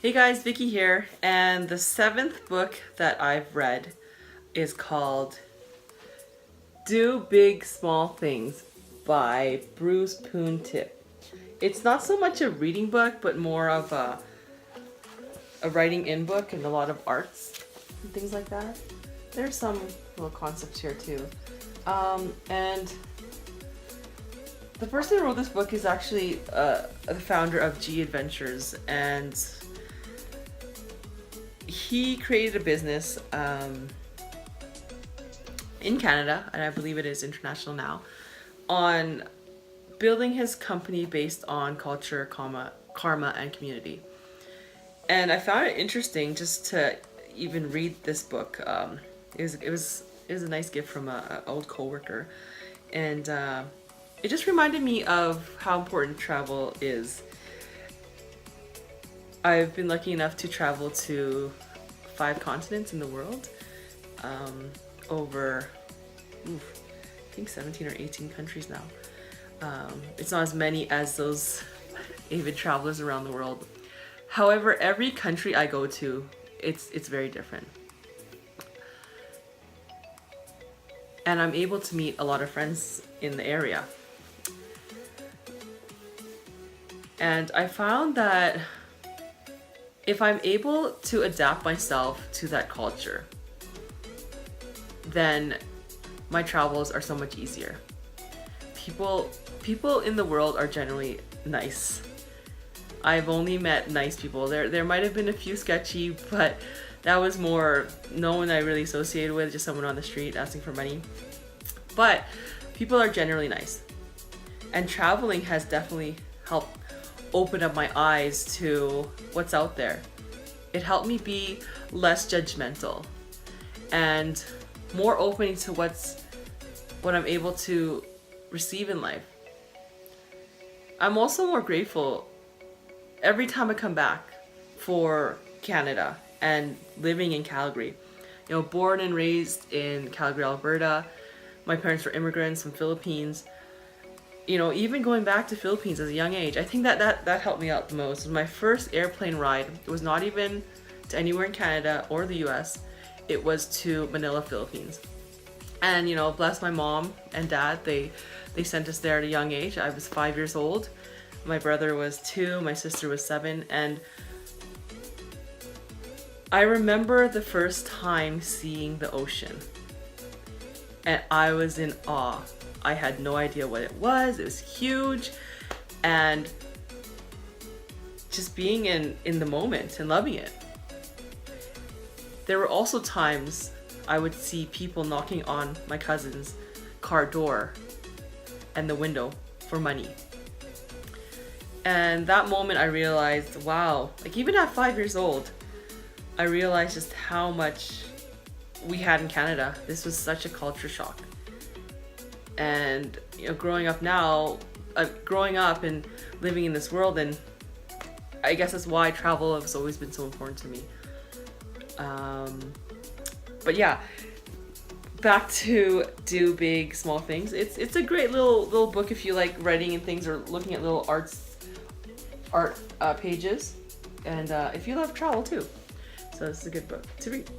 Hey guys, Vicky here, and the seventh book that I've read is called Do Big Small Things by Bruce Poon Tip. It's not so much a reading book, but more of a writing in book and a lot of arts and things like that. There's some little concepts here too. And the person who wrote this book is actually the founder of G Adventures, and he created a business in Canada, and I believe it is international now, on building his company based on culture, karma, and community. And I found it interesting just to even read this book. It was a nice gift from an old coworker, and it just reminded me of how important travel is. I've been lucky enough to travel to 5 continents in the world, over, I think 17 or 18 countries now. It's not as many as those avid travelers around the world. However, every country I go to, it's very different. And I'm able to meet a lot of friends in the area. And I found that if I'm able to adapt myself to that culture, then my travels are so much easier. People in the world are generally nice. I've only met nice people. There might have been a few sketchy, but that was more no one I really associated with, just someone on the street asking for money. But people are generally nice. And traveling has definitely helped open up my eyes to what's out there. It helped me be less judgmental and more open to what I'm able to receive in life. I'm also more grateful every time I come back for Canada and living in Calgary. You know, born and raised in Calgary, Alberta. My parents were immigrants from Philippines. You know, even going back to Philippines as a young age, I think that helped me out the most. My first airplane ride was not even to anywhere in Canada or the US. It was to Manila, Philippines. And, you know, bless my mom and dad, they sent us there at a young age. I was 5 years old. My brother was 2, my sister was 7, and I remember the first time seeing the ocean. And I was in awe. I had no idea what it was. It was huge. And just being in the moment and loving it. There were also times I would see people knocking on my cousin's car door and the window for money. And that moment I realized, wow, like even at 5 years old, I realized just how much we had in Canada. This was such a culture shock. And you know, growing up and living in this world, and I guess that's why travel has always been so important to me. But yeah, back to Do Big Small Things. It's a great little book if you like writing and things, or looking at little art pages, and if you love travel too. So this is a good book to read.